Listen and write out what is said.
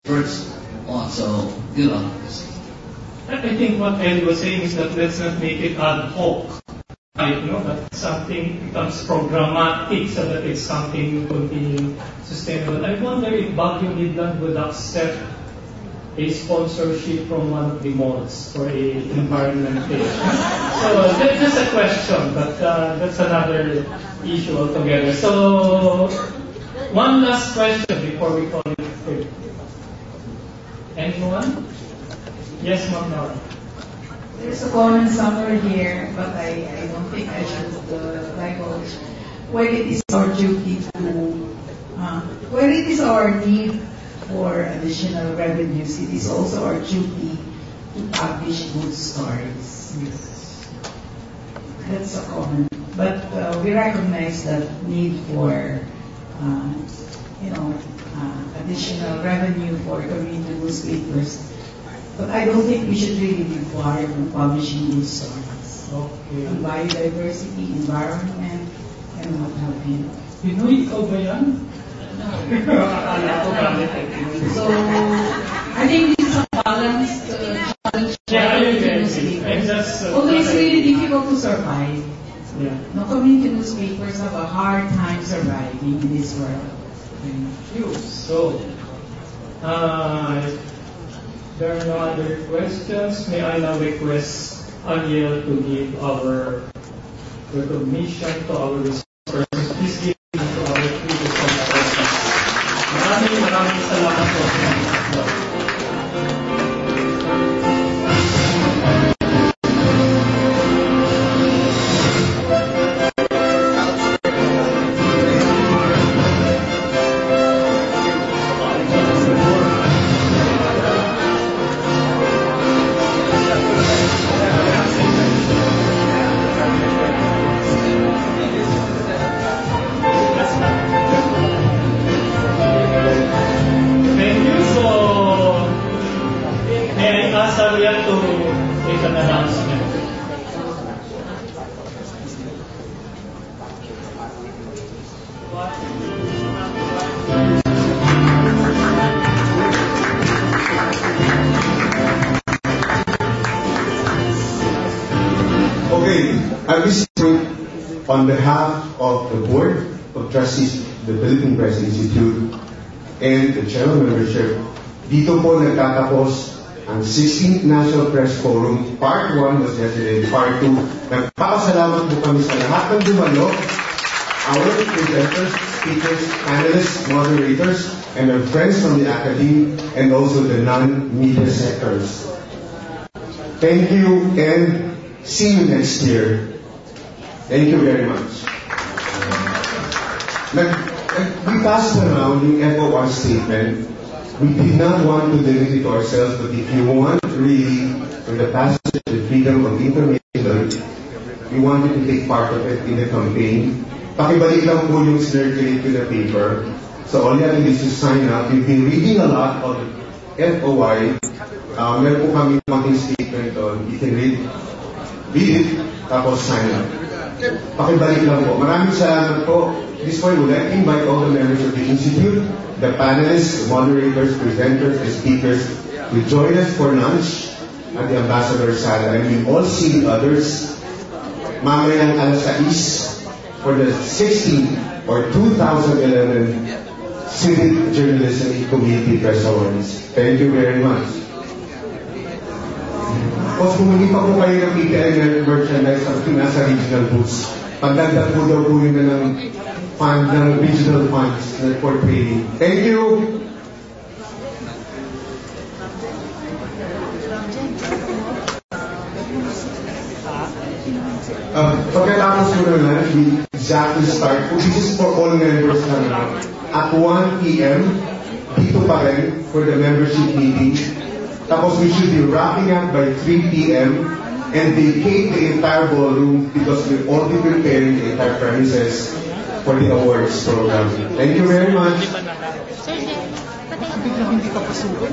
first on. So, you know. I think what Ed was saying is that let's not make it ad hoc. That something becomes programmatic so that it's something will be sustainable. I wonder if Baguio Midland would accept a sponsorship from one of the malls for a environment day. So that's just a question, but that's another issue altogether. So one last question before we call it quit. Anyone? Yes, Ma'am Nora. There's a comment somewhere here, but I don't think I should divulge. When it is our duty to, when it is our need for additional revenues, it is also our duty to publish good stories. Yes. That's a comment. But we recognize that need for, additional revenue for community newspapers. But I don't think we should really be required from publishing good stories. Okay. On biodiversity, environment, and what have you. Pinoy, ikaw ba yan? So, I think this is a balanced challenge for community newspapers. Although it's really difficult to survive. Yeah. No, community newspapers have a hard time surviving in this world. Thank you. So, there are no other questions. May I now request Aniel to give our recognition to our resources. Please give it to our three resources. Maraming salamat po. On behalf of the Board of Trustees, the Philippine Press Institute, and the General Membership, dito po nagtatapos ang 16th National Press Forum. Part 1 was yesterday, Part 2. Nagpapasalamat po kami sa lahat ng dumalo, our presenters, speakers, panelists, moderators, and our friends from the academy, and also the non-media sectors. Thank you, and see you next year. Thank you very much. We passed around the FOR statement. We did not want to limit it ourselves, but if you want really, for the passage of freedom of information, we wanted to take part of it in the campaign. Pakibalik lang po yung circulate to the paper. So all you have to do is to sign up. You've been reading a lot of FOI. Meron po kami konting statement on. You can read it, tapos sign up. Pakibalik lang po. Maraming salamat po. This point, we would like to invite all the members of the Institute, the panelists, the moderators, presenters, and speakers to join us for lunch at the Ambassador Sala. And we'll all see others mamayang alas 6 for the 16th or 2011 Civic Journalism Community Press Awards. Thank you very much. Tapos kung hindi pa po kayo ng PTL merchandise at nasa regional booths, pagdagdag po daw po yun na ng fund, ng regional funds for training. Thank you! Pagkatapos po na lunch, we exactly start po. This is for all members na at 1 p.m. dito pa rin for the membership meeting. Tapos we should be wrapping up by 3 p.m. and vacate the entire ballroom because we'll all be preparing the entire premises for the awards program. Thank you very much. Sir, hindi ka pasukan.